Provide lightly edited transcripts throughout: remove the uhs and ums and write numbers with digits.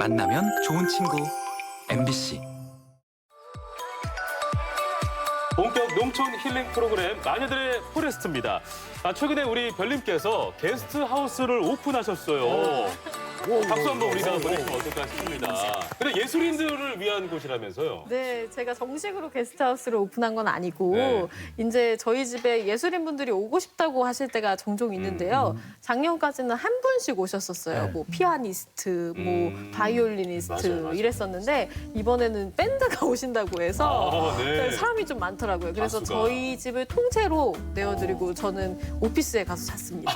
만나면 좋은 친구 MBC. 본격 농촌 힐링 프로그램 마녀들의 포레스트입니다. 최근에 우리 별님께서 게스트하우스를 오픈하셨어요. 박수 한번 우리가 보내주면 어떨까 싶습니다. 근데 예술인들을 위한 곳이라면서요? 네, 제가 정식으로 게스트하우스를 오픈한 건 아니고 네. 이제 저희 집에 예술인분들이 오고 싶다고 하실 때가 종종 있는데요. 작년까지는 한 분씩 오셨었어요. 뭐 피아니스트, 뭐 바이올리니스트 맞아요. 이랬었는데 이번에는 밴드가 오신다고 해서 네. 사람이 좀 많더라고요. 그래서 가수가. 저희 집을 통째로 내어드리고 저는 오피스에 가서 잤습니다.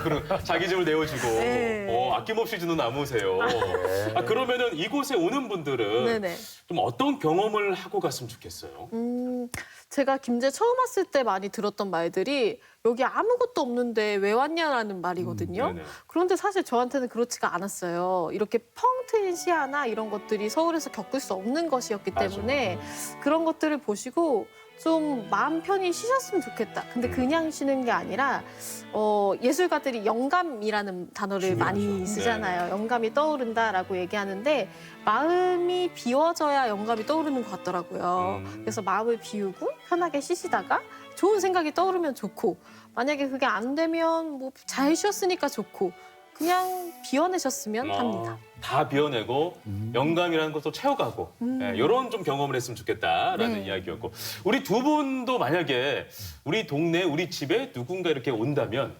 그럼 자기 집을 내어주고 네. 아낌없이 주는 나무세요. 그러면은 이곳에 오는 분들은 네네. 좀 어떤 경험을 하고 갔으면 좋겠어요? 제가 김제 처음 왔을 때 많이 들었던 말들이 여기 아무것도 없는데 왜 왔냐라는 말이거든요. 네네. 그런데 사실 저한테는 그렇지가 않았어요. 이렇게 펑 트인 시야나 이런 것들이 서울에서 겪을 수 없는 것이었기 맞아. 때문에 그런 것들을 보시고 좀 마음 편히 쉬셨으면 좋겠다. 근데 그냥 쉬는 게 아니라 예술가들이 영감이라는 단어를 많이 쓰잖아요. 영감이 떠오른다라고 얘기하는데 마음이 비워져야 영감이 떠오르는 것 같더라고요. 그래서 마음을 비우고 편하게 쉬시다가 좋은 생각이 떠오르면 좋고 만약에 그게 안 되면 뭐 잘 쉬었으니까 좋고 그냥 비워내셨으면 합니다. 다 비워내고 영감이라는 것도 채워가고 이런 좀 경험을 했으면 좋겠다라는 네. 이야기였고 우리 두 분도 만약에 우리 동네 우리 집에 누군가 이렇게 온다면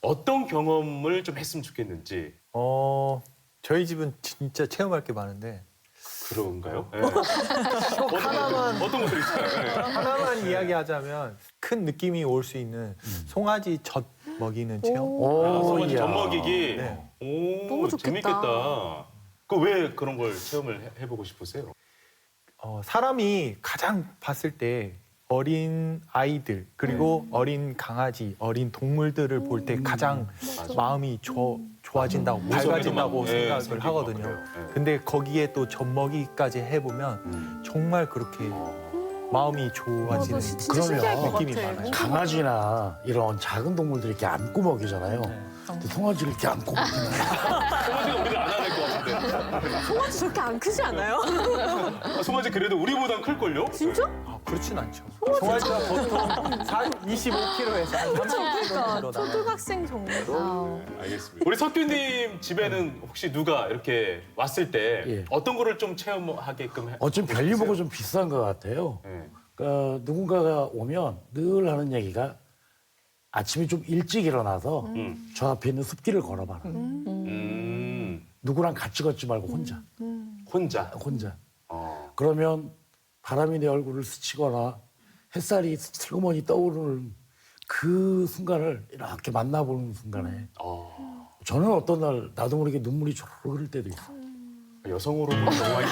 어떤 경험을 좀 했으면 좋겠는지 저희 집은 진짜 체험할 게 많은데 그런가요? 네. 하나만 어떤 것들이 있어요? 네. 하나만 이야기하자면 큰 느낌이 올 수 있는 송아지 젖 먹이는 체험. 소머지 이야. 젖먹이기. 네. 오, 너무 좋겠다. 재밌겠다. 그 왜 그런 걸 체험을 해보고 싶으세요? 사람이 가장 봤을 때 어린 아이들 그리고 어린 강아지, 어린 동물들을 볼 때 가장 마음이 좋아진다고 밝아진다고 네, 생각을 생기는 하거든요. 것 같아요. 네. 근데 거기에 또 젖먹이까지 해보면 정말 그렇게 마음이 좋아지는 진짜 그럼요. 신기할 것 느낌이 같아. 많아요. 강아지나 이런 작은 동물들이 이렇게 안고 먹이잖아요. 근데 송아지를 이렇게 안고 먹이나요? 소머지가 우리를 안아낼 것 같은데. 송아지 저렇게 안 크지 않아요? 소머지 그래도 우리보단 클걸요? 진짜? 그렇진 않죠. 송아지가 보통 25kg에서 한 30kg 그러니까 정도 나요. 초등학생 정도. 알겠습니다. 우리 석규님 집에는 혹시 누가 이렇게 왔을 때 예. 어떤 거를 좀 체험하게끔 해? 좀 별리보고 좀 비싼 것 같아요. 네. 그러니까 누군가가 오면 늘 하는 얘기가 아침에 좀 일찍 일어나서 저 앞에 있는 숲길을 걸어봐라. 누구랑 같이 걷지 말고 혼자. 혼자. 그러면 바람이 내 얼굴을 스치거나 햇살이 슬그머니 떠오르는 그 순간을 이렇게 만나보는 순간에 저는 어떤 날 나도 모르게 눈물이 조르르 흐를 때도 있어. 여성으로 보는 영화인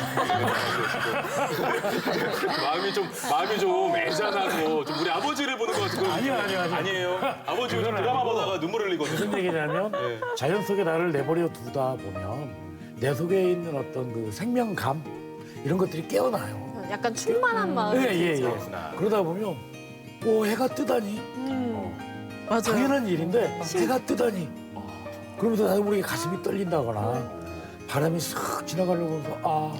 마음이 좀 애잔하고 좀 우리 아버지를 보는 것 같은 거 아니에요. 아버지 요즘 드라마 보다가 눈물 흘리거든요. 무슨 얘기냐면 네. 자연 속에 나를 내버려 두다 보면 내 속에 있는 어떤 그 생명감 이런 것들이 깨어나요. 약간 충만한 마음이 예. 들죠. 그렇구나. 그러다 보면 해가 뜨다니 맞아요. 당연한 일인데 해가 뜨다니 그러면서 나도 모르게 가슴이 떨린다거나 바람이 쓱 지나가려고 해서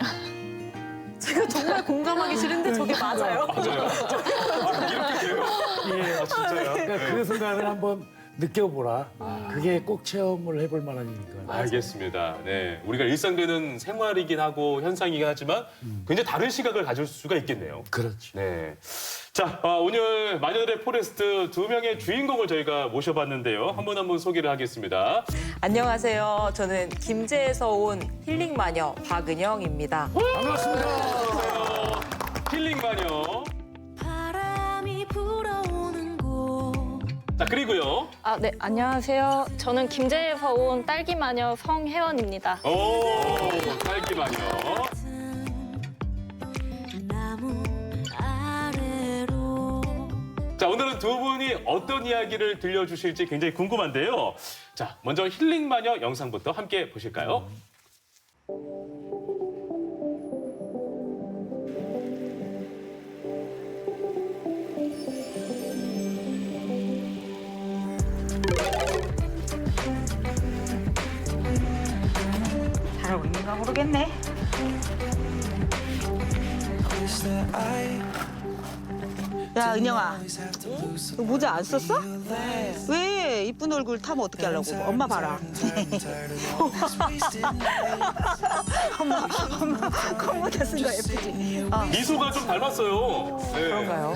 제가 정말 공감하기 싫은데 저게 맞아요. 맞아요. 이렇게 돼요? 예. 진짜요? 그러니까 그 순간을 한번 느껴보라. 그게 꼭 체험을 해볼 만한 일이니까. 알겠습니다. 네, 우리가 일상되는 생활이긴 하고 현상이긴 하지만 굉장히 다른 시각을 가질 수가 있겠네요. 그렇죠. 네. 자, 오늘 마녀들의 포레스트 두 명의 주인공을 저희가 모셔봤는데요. 한 분 한 분 소개를 하겠습니다. 안녕하세요. 저는 김제에서 온 힐링 마녀 박은영입니다. 안녕하세요. 힐링 마녀. 바람이 불어오는 곳 자, 그리고요. 네, 안녕하세요. 저는 김제에서 온 딸기 마녀 성혜원입니다. 오, 딸기 마녀. 나무 아래로 자, 오늘은 두 분이 어떤 이야기를 들려주실지 굉장히 궁금한데요. 자, 먼저 힐링 마녀 영상부터 함께 보실까요? 잘하고 있는가? 모르겠네. 야, 은영아. 너 모자 안 썼어? 네. 왜 이쁜 얼굴 타면 어떻게 하려고? 엄마 봐라. 엄마 콧모자 쓴 거 예쁘지? 미소가 좀 닮았어요. 네. 그런가요?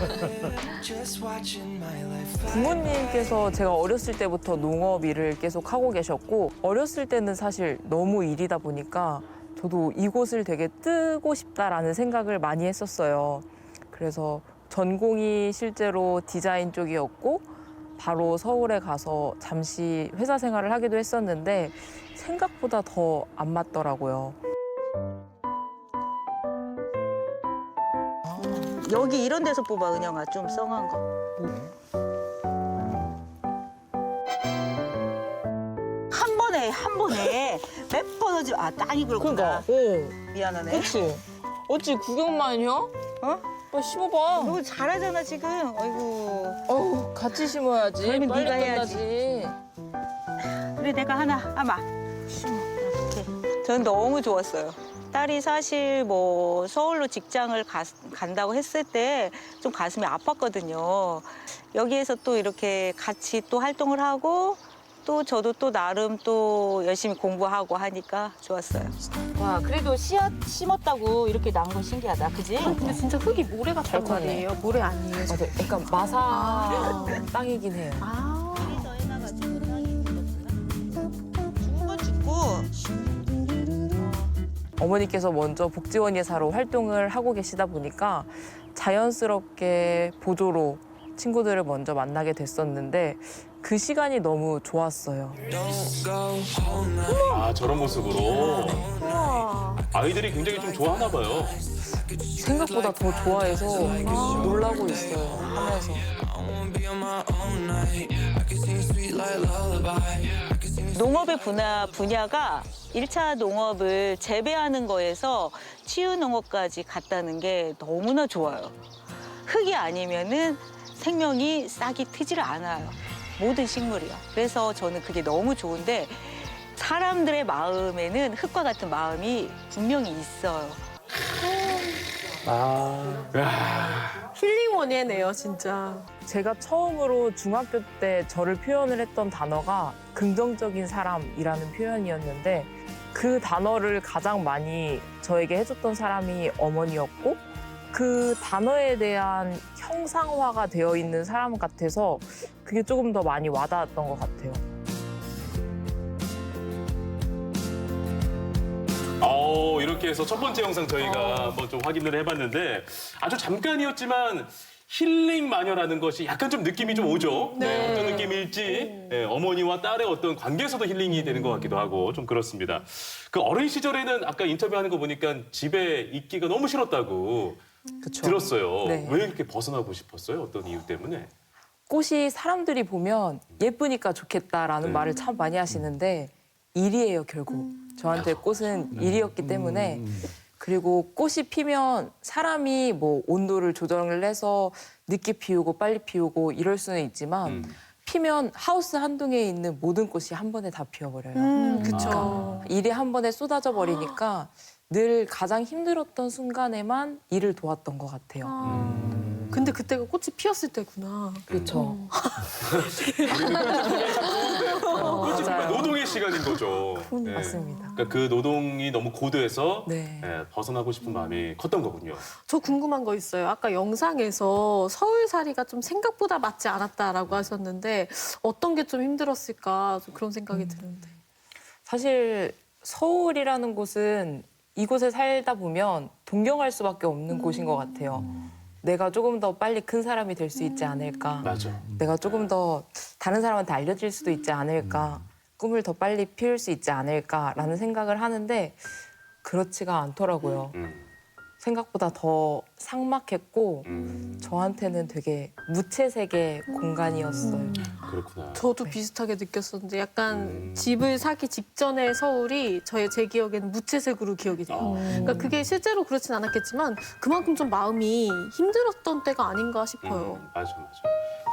부모님께서 제가 어렸을 때부터 농업 일을 계속 하고 계셨고 어렸을 때는 사실 너무 일이다 보니까 저도 이곳을 되게 뜨고 싶다라는 생각을 많이 했었어요. 그래서 전공이 실제로 디자인 쪽이었고 바로 서울에 가서 잠시 회사 생활을 하기도 했었는데 생각보다 더 안 맞더라고요. 여기 이런 데서 뽑아, 은영아. 좀 썽한 거. 한 번에 몇 번 하지. 아, 땅이 그렇구나. 미안하네. 그치? 어찌 구경만 해? 어? 빨리 심어봐. 너 잘하잖아, 지금. 아이고. 어우, 같이 심어야지. 그러면 빨리 네가 해야지. 끝나지. 그래, 내가 하나, 아마. 이렇게. 저는 너무 좋았어요. 딸이 사실 뭐 서울로 직장을 간다고 했을 때 좀 가슴이 아팠거든요. 여기에서 또 이렇게 같이 또 활동을 하고 또 저도 또 나름 또 열심히 공부하고 하니까 좋았어요. 와, 그래도 씨앗 심었다고 이렇게 난 건 신기하다, 그지? 근데 진짜 흙이 모래 같단 잘 컸네. 말이에요. 모래 아니에요. 맞아요. 약간 마사 땅이긴 해요. 아. 죽은 건 죽고. 어머니께서 먼저 복지원예사로 활동을 하고 계시다 보니까 자연스럽게 보조로 친구들을 먼저 만나게 됐었는데 그 시간이 너무 좋았어요. 아, 저런 모습으로. 아이들이 굉장히 좀 좋아하나 봐요. 생각보다 더 좋아해서 놀라고 있어요, 하면서. 농업의 분야가 1차 농업을 재배하는 거에서 치유 농업까지 갔다는 게 너무나 좋아요. 흙이 아니면은 생명이 싹이 트지를 않아요. 모든 식물이요. 그래서 저는 그게 너무 좋은데 사람들의 마음에는 흙과 같은 마음이 분명히 있어요. 힐링원이네요, 진짜. 제가 처음으로 중학교 때 저를 표현을 했던 단어가 긍정적인 사람이라는 표현이었는데 그 단어를 가장 많이 저에게 해줬던 사람이 어머니였고 그 단어에 대한 형상화가 되어 있는 사람 같아서 그게 조금 더 많이 와닿았던 것 같아요. 이렇게 해서 첫 번째 영상 저희가 한번 좀 확인을 해봤는데 아주 잠깐이었지만 힐링 마녀라는 것이 약간 좀 느낌이 좀 오죠. 네. 어떤 느낌일지 네, 어머니와 딸의 어떤 관계에서도 힐링이 되는 것 같기도 하고 좀 그렇습니다. 그 어린 시절에는 아까 인터뷰하는 거 보니까 집에 있기가 너무 싫었다고 그쵸? 들었어요. 네. 왜 이렇게 벗어나고 싶었어요? 어떤 이유 때문에? 꽃이 사람들이 보면 예쁘니까 좋겠다라는 말을 참 많이 하시는데 일이에요, 결국. 저한테 꽃은 일이었기 때문에 그리고 꽃이 피면 사람이 뭐 온도를 조정을 해서 늦게 피우고 빨리 피우고 이럴 수는 있지만 피면 하우스 한 동에 있는 모든 꽃이 한 번에 다 피어버려요. 그쵸. 일이 한 번에 쏟아져 버리니까 늘 가장 힘들었던 순간에만 일을 도왔던 것 같아요. 근데 그때가 꽃이 피었을 때구나. 그렇죠. 꽃이 피면 노동의 시간인 거죠. 네. 맞습니다. 그러니까 그 노동이 너무 고되해서 네. 벗어나고 싶은 마음이 컸던 거군요. 저 궁금한 거 있어요. 아까 영상에서 서울살이가 좀 생각보다 맞지 않았다라고 하셨는데 어떤 게 좀 힘들었을까 좀 그런 생각이 드는데. 사실 서울이라는 곳은 이곳에 살다 보면 동경할 수밖에 없는 곳인 것 같아요. 내가 조금 더 빨리 큰 사람이 될 수 있지 않을까. 맞아. 내가 조금 더 다른 사람한테 알려질 수도 있지 않을까. 꿈을 더 빨리 피울 수 있지 않을까라는 생각을 하는데 그렇지가 않더라고요. 생각보다 더 삭막했고 저한테는 되게 무채색의 공간이었어요. 그렇구나. 저도 비슷하게 느꼈었는데 약간 집을 사기 직전의 서울이 제 기억에는 무채색으로 기억이 돼요. 그러니까 그게 실제로 그렇진 않았겠지만 그만큼 좀 마음이 힘들었던 때가 아닌가 싶어요. 맞아.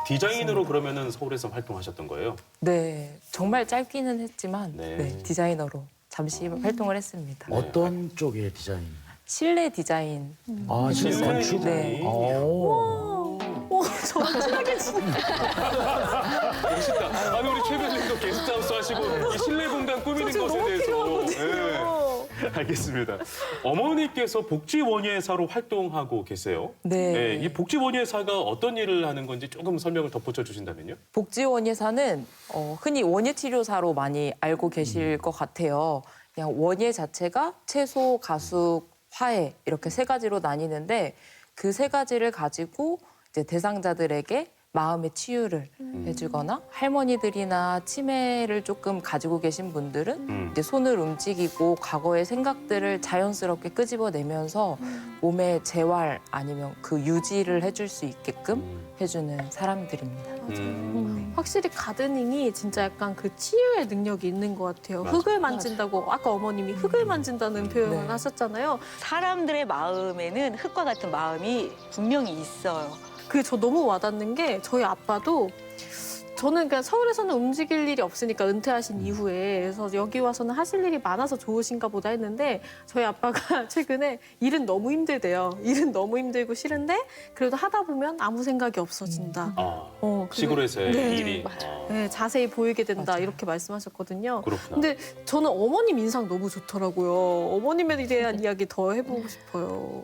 디자인으로 그러면은 서울에서 활동하셨던 거예요? 네, 정말 짧기는 했지만 네. 네, 디자이너로 잠시 활동을 했습니다. 어떤 쪽의 디자인? 실내 디자인. 아, 실내 건축? 네. 저랑 친하게 지내. 멋있다. 아니 우리 최 변호사님도 게스트하우스 하시고 이 실내 공간 꾸미는 저 지금 것에 너무 대해서. 필요하거든요. 알겠습니다. 어머니께서 복지원예사로 활동하고 계세요. 네. 네, 이 복지원예사가 어떤 일을 하는 건지 조금 설명을 덧붙여 주신다면요. 복지원예사는 흔히 원예치료사로 많이 알고 계실 것 같아요. 그냥 원예 자체가 채소, 가숙, 화해 이렇게 세 가지로 나뉘는데 그 세 가지를 가지고 이제 대상자들에게 마음의 치유를 해주거나 할머니들이나 치매를 조금 가지고 계신 분들은 이제 손을 움직이고 과거의 생각들을 자연스럽게 끄집어내면서 몸의 재활 아니면 그 유지를 해줄 수 있게끔 해주는 사람들입니다. 확실히 가드닝이 진짜 약간 그 치유의 능력이 있는 것 같아요. 흙을 만진다고 아까 어머님이 흙을 만진다는 표현을 네. 하셨잖아요. 사람들의 마음에는 흙과 같은 마음이 분명히 있어요. 그게 저 너무 와닿는 게 저희 아빠도 저는 그냥 서울에서는 움직일 일이 없으니까 은퇴하신 이후에 그래서 여기 와서는 하실 일이 많아서 좋으신가 보다 했는데 저희 아빠가 최근에 일은 너무 힘들대요. 일은 너무 힘들고 싫은데 그래도 하다 보면 아무 생각이 없어진다. 시골에서의 네. 일이. 네, 자세히 보이게 된다 맞아요. 이렇게 말씀하셨거든요. 그렇구나. 근데 저는 어머님 인상 너무 좋더라고요. 어머님에 대한 이야기 더 해보고 싶어요.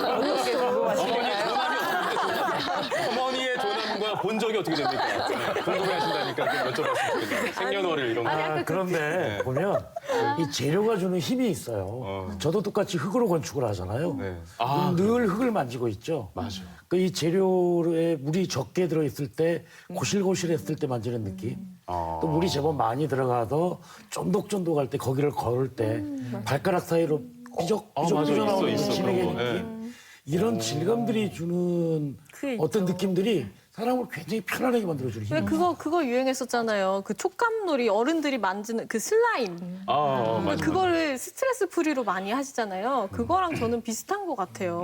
어머니의 조남이 어머니의 조남과 본 적이 어떻게 됩니까? 네, 궁금해하신다니까 좀 여쭤봤으면 좋겠네요. 생년월일 이런 거. 그런데 보면 이 재료가 주는 힘이 있어요. 저도 똑같이 흙으로 건축을 하잖아요. 네. 늘 흙을 만지고 있죠. 맞아. 이 재료에 물이 적게 들어있을 때 고실고실했을 때 만지는 느낌. 또 물이 제법 많이 들어가서 쫀득쫀득할 때 거기를 걸을 때 발가락 사이로 삐적 맞아. 삐져나오는 있어, 진액의 그런 거. 느낌. 이런 질감들이 주는 그게 어떤 있죠. 느낌들이 사람을 굉장히 편안하게 만들어주는 힘이 근데 그거 유행했었잖아요. 그 촉감놀이 어른들이 만지는 그 슬라임. 맞아. 그거를 스트레스 프리로 많이 하시잖아요. 그거랑 저는 비슷한 것 같아요.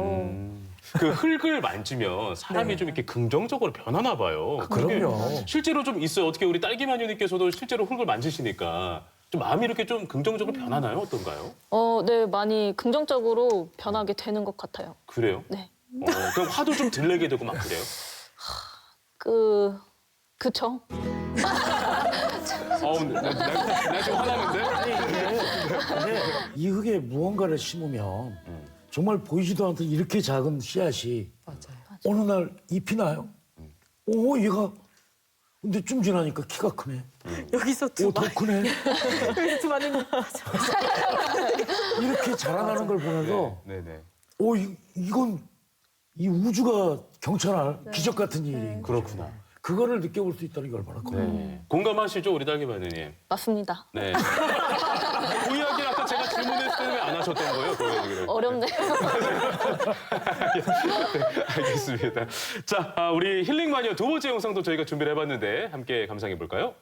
그 흙을 만지면 사람이 네. 좀 이렇게 긍정적으로 변하나 봐요. 그럼요. 그게 실제로 좀 있어요. 어떻게 우리 딸기마녀님께서도 실제로 흙을 만지시니까 좀 마음이 이렇게 좀 긍정적으로 변하나요? 어떤가요? 네, 많이 긍정적으로 변하게 되는 것 같아요. 그래요? 네. 그럼 화도 좀 들내게 되고 막 그래요? 그쵸? 나 지금 화나는데? 근데 이 흙에 무언가를 심으면 정말 보이지도 않던 이렇게 작은 씨앗이 맞아요. 어느 날 잎이 나요. 오, 얘가 근데 좀 지나니까 키가 크네. 여기서 오, 두 더 마리. 크네. 여기서 두 마리. 이렇게 자라나는 걸 보면서 네네. 오, 이건 이 우주가 경찰할 기적 같은 일인 거죠. 그렇구나. 그거를 느껴볼 수 있다는 게 얼마나 커요. 네. 공감하시죠, 우리 딸기마녀님? 맞습니다. 네. 그 이야기를 아까 제가 질문했을 때 왜 안 하셨던 거예요? 그 이야기를. 어렵네요. 알겠습니다. 자, 우리 힐링마니아 두 번째 영상도 저희가 준비를 해봤는데 함께 감상해 볼까요?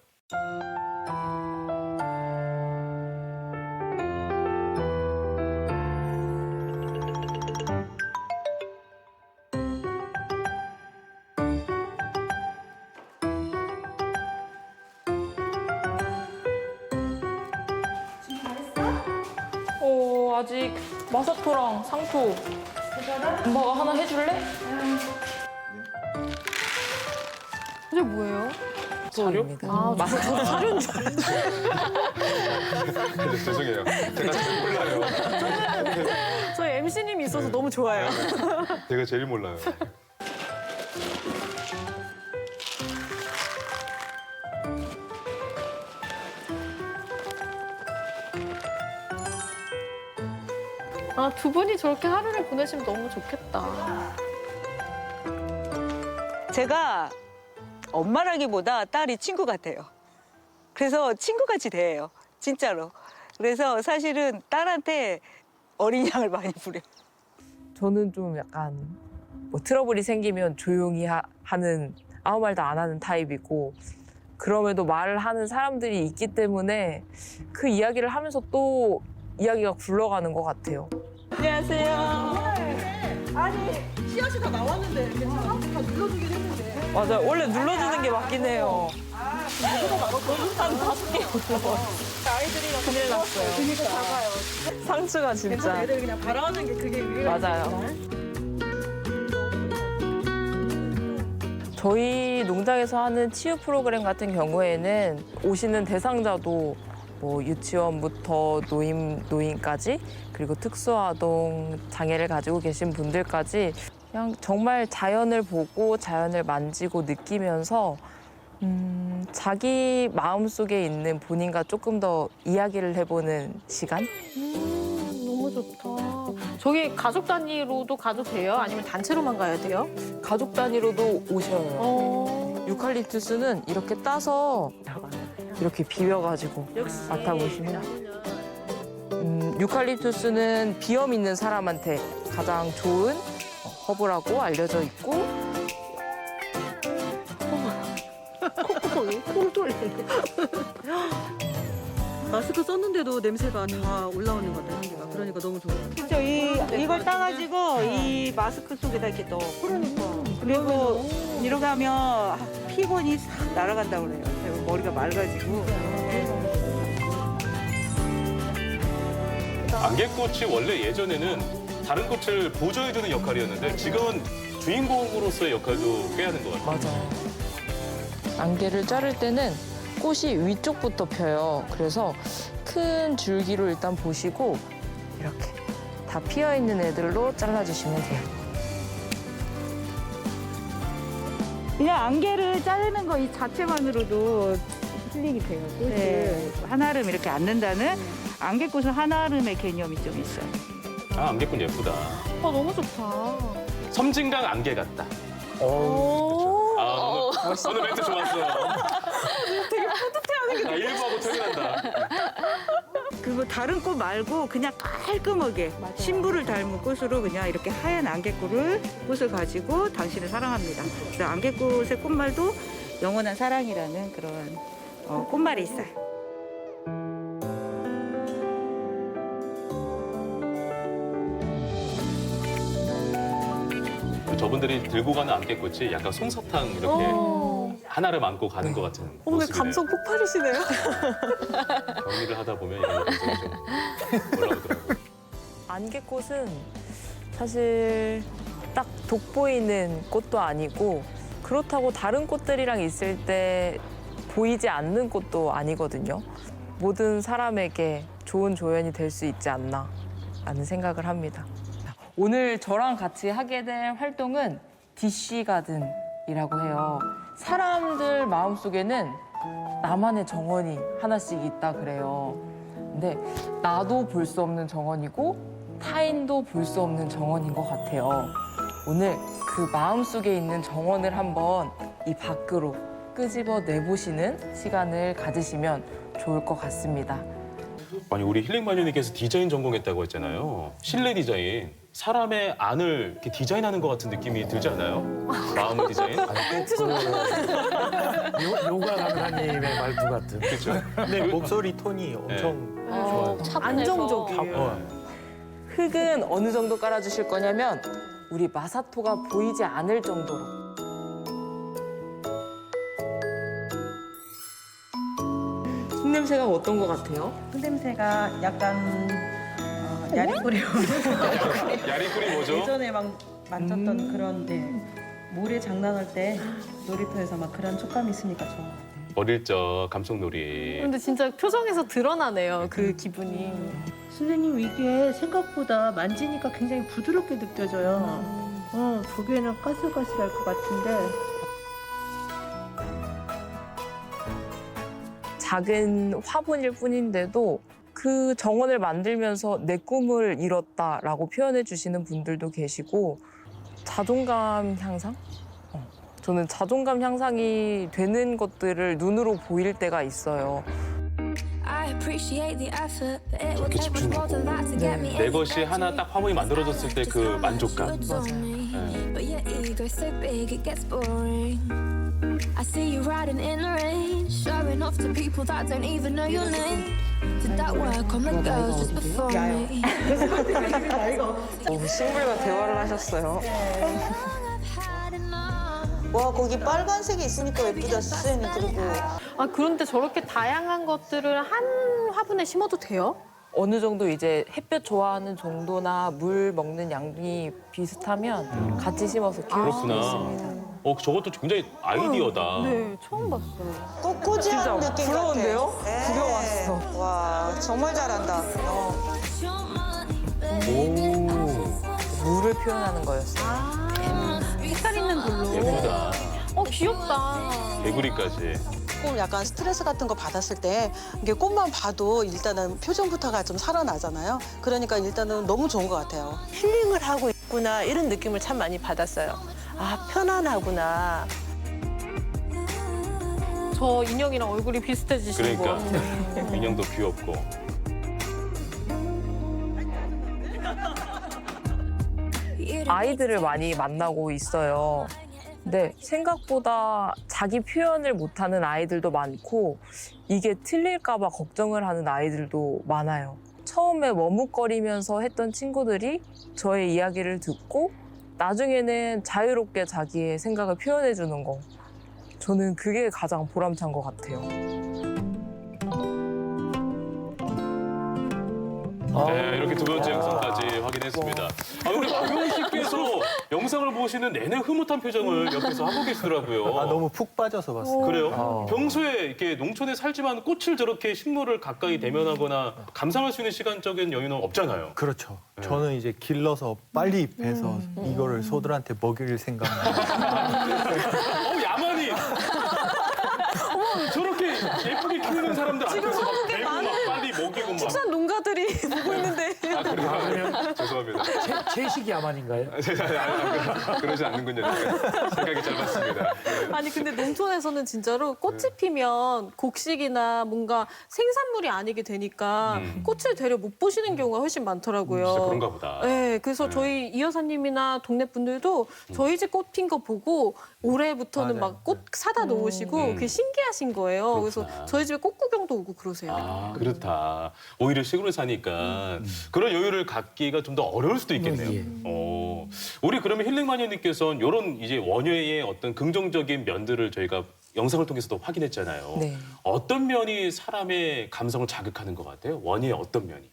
아직 마사토랑 상토 엄마가 하나 해줄래? 이게 뭐예요? 사료입니다. 저도 사료인 줄 알았어요. 네, 죄송해요. 제가 제일 몰라요. 저희 MC님이 있어서 너무 좋아요. 제가 제일 몰라요. 두 분이 저렇게 하루를 보내시면 너무 좋겠다. 제가 엄마라기보다 딸이 친구 같아요. 그래서 친구같이 대해요. 진짜로. 그래서 사실은 딸한테 어린 양을 많이 부려요. 저는 좀 약간 뭐 트러블이 생기면 조용히 하는 아무 말도 안 하는 타입이고 그럼에도 말을 하는 사람들이 있기 때문에 그 이야기를 하면서 또 이야기가 굴러가는 것 같아요. 안녕하세요. 아니 씨앗이 다 나왔는데 괜찮아? 다 눌러주긴 했는데. 맞아요. 원래 눌러주는 게 맞긴 해요. 누가 나갔어? 한 5개 올라와. 아이들이랑 큰일 났어요. 그니까 작아요. 상추가 그래서 진짜. 애들 그냥 바라는 게 그게 위가 맞아요. 저희 농장에서 하는 치유 프로그램 같은 경우에는 오시는 대상자도 뭐 유치원부터 노인까지 그리고 특수아동 장애를 가지고 계신 분들까지 그냥 정말 자연을 보고 자연을 만지고 느끼면서 자기 마음속에 있는 본인과 조금 더 이야기를 해보는 시간? 너무 좋다. 저기 가족 단위로도 가도 돼요? 아니면 단체로만 가야 돼요? 가족 단위로도 오셔요. 유칼립투스는 이렇게 따서 이렇게 비벼가지고 맡아보시면 유칼립투스는 비염 있는 사람한테 가장 좋은 허브라고 알려져 있고 콩 돌리네. 마스크 썼는데도 냄새가 다 올라오는 것 같아요, 향기가. 그러니까 너무 좋아요. 그렇죠. 이걸 따가지고 이 마스크 속에다 이렇게 넣어. 그러니까. 그리고 이렇게 하면 피곤이 싹 날아간다고 그래요. 제가 머리가 맑아지고. 안개꽃이 원래 예전에는 다른 꽃을 보조해주는 역할이었는데 지금은 주인공으로서의 역할도 꽤 하는 것 같아요. 맞아요. 안개를 자를 때는 꽃이 위쪽부터 펴요. 그래서 큰 줄기로 일단 보시고 이렇게 다 피어 있는 애들로 잘라주시면 돼요. 그냥 안개를 자르는 거 이 자체만으로도 힐링이 돼요. 네. 한아름 이렇게 앉는다는 안개꽃은 한아름의 개념이 좀 있어요. 아, 안개꽃 예쁘다. 너무 좋다. 섬진강 안개 같다. 아, 오늘 멘트 좋았어요. 되게 뿌듯해하는 게 일부하고 터진한다. 그리고 다른 꽃 말고 그냥 깔끔하게 신부를 닮은 꽃으로 그냥 이렇게 하얀 꽃을 가지고 당신을 사랑합니다. 그래서 안개꽃의 꽃말도 영원한 사랑이라는 그런 꽃말이 있어요. 저분들이 들고 가는 안개꽃이 약간 솜사탕 이렇게 하나를 안고 가는 것 같은 오늘 모습이네요. 감성 폭발이시네요. 정리를 하다 보면 이런 감성이 좀 올라오더라고요. 안개꽃은 사실 딱 돋보이는 꽃도 아니고 그렇다고 다른 꽃들이랑 있을 때 보이지 않는 꽃도 아니거든요. 모든 사람에게 좋은 조연이 될 수 있지 않나 라는 생각을 합니다. 오늘 저랑 같이 하게 될 활동은 DC 가든이라고 해요. 사람들 마음속에는 나만의 정원이 하나씩 있다 그래요. 근데 나도 볼 수 없는 정원이고 타인도 볼 수 없는 정원인 것 같아요. 오늘 그 마음속에 있는 정원을 한번 이 밖으로 끄집어 내보시는 시간을 가지시면 좋을 것 같습니다. 아니 우리 힐링마녀님께서 디자인 전공했다고 했잖아요. 실내 디자인. 사람의 안을 이렇게 디자인하는 것 같은 느낌이 들지 않아요? 마음의 디자인? 요가 강사님의 말투 같은. 그렇죠? 근데 목소리 톤이 엄청 좋아요. 안정적이에요. 흙은 어느 정도 깔아주실 거냐면 우리 마사토가 보이지 않을 정도로. 흙냄새가 어떤 것 같아요? 흙냄새가 약간 야리꾸리 야리꾸리 뭐죠? 예전에 막 만졌던 그런 모래 장난할 때 놀이터에서 막 그런 촉감이 있으니까 좋아. 어릴 적 감성놀이. 근데 진짜 표정에서 드러나네요, 그 기분이. 선생님 이게 생각보다 만지니까 굉장히 부드럽게 느껴져요. 보기에는 까슬까슬할 것 같은데. 작은 화분일 뿐인데도 그 정원을 만들면서 내 꿈을 이뤘다라고 표현해 주시는 분들도 계시고 자존감 향상? 저는 자존감 향상이 되는 것들을 눈으로 보일 때가 있어요. 저렇게 집중하고 내 것이 하나 딱 화분이 만들어졌을 때 그 만족감. I see you riding in the rain, showing off to people that don't even know your name. Did that work on the girls just before me? 싱글과 대화를 하셨어요. 와 거기 빨간색이 있으니까 예쁘다 수연이. 그리고 아, 그런데 저렇게 다양한 것들을 한 화분에 심어도 돼요? 어느 정도 이제 햇볕 좋아하는 정도나 물 먹는 양이 비슷하면 같이 심어서 키울 수 그렇구나. 있습니다. 저것도 굉장히 아이디어다. 네, 처음 봤어요. 꽃꽂이하는 진짜 느낌 부러운데요? 같아. 네. 구경 왔어. 와 정말 잘한다. 물을 표현하는 거였어요. 색깔 있는 돌로. 예쁘다. 귀엽다. 개구리까지. 조금 약간 스트레스 같은 거 받았을 때 이게 꽃만 봐도 일단은 표정부터가 좀 살아나잖아요. 그러니까 일단은 너무 좋은 것 같아요. 힐링을 하고 있구나 이런 느낌을 참 많이 받았어요. 아 편안하구나. 저 인형이랑 얼굴이 비슷해지신 그러니까 거 같아요. 인형도 귀엽고. 아이들을 많이 만나고 있어요. 근데 생각보다 자기 표현을 못하는 아이들도 많고 이게 틀릴까 봐 걱정을 하는 아이들도 많아요. 처음에 머뭇거리면서 했던 친구들이 저의 이야기를 듣고 나중에는 자유롭게 자기의 생각을 표현해 주는 거. 저는 그게 가장 보람찬 것 같아요. 네, 이렇게 두 번째 영상까지 확인했습니다. 우리 박용훈 씨께서 영상을 보시는 내내 흐뭇한 표정을 옆에서 하고 계시더라고요. 너무 푹 빠져서 봤어요. 그래요? 평소에 이렇게 농촌에 살지만 꽃을 저렇게 식물을 가까이 대면하거나 감상할 수 있는 시간적인 여유는 없잖아요. 그렇죠. 저는 이제 길러서 빨리 베서 이거를 소들한테 먹일 생각만. 야만이! 저렇게 예쁘게 키우는 사람들 지금 한국에 많은 빨리 먹이고 막. 축산 농가들이 보고 있는데. 그래요? 죄송합니다. 채식 야만인가요? 그러지 않는군요. 생각이 짧았습니다. 아니 근데 농촌에서는 진짜로 꽃이 피면 곡식이나 뭔가 생산물이 아니게 되니까 꽃을 되려 못 보시는 경우가 훨씬 많더라고요. 진짜 그런가 보다. 네, 그래서 저희 이 여사님이나 동네 분들도 저희 집 꽃 핀 거 보고 올해부터는 맞아요. 막 꽃 사다 놓으시고 그게 신기하신 거예요. 그래서 저희 집에 꽃 구경도 오고 그러세요. 아, 그렇다. 오히려 시골에 사니까 그런 여유를 갖기가 좀 더 어려울 수도 있겠네요. 우리 그러면 힐링마니아님께서는 이런 이제 원효의 어떤 긍정적인 면들을 저희가 영상을 통해서도 확인했잖아요. 네. 어떤 면이 사람의 감성을 자극하는 것 같아요? 원효의 어떤 면이?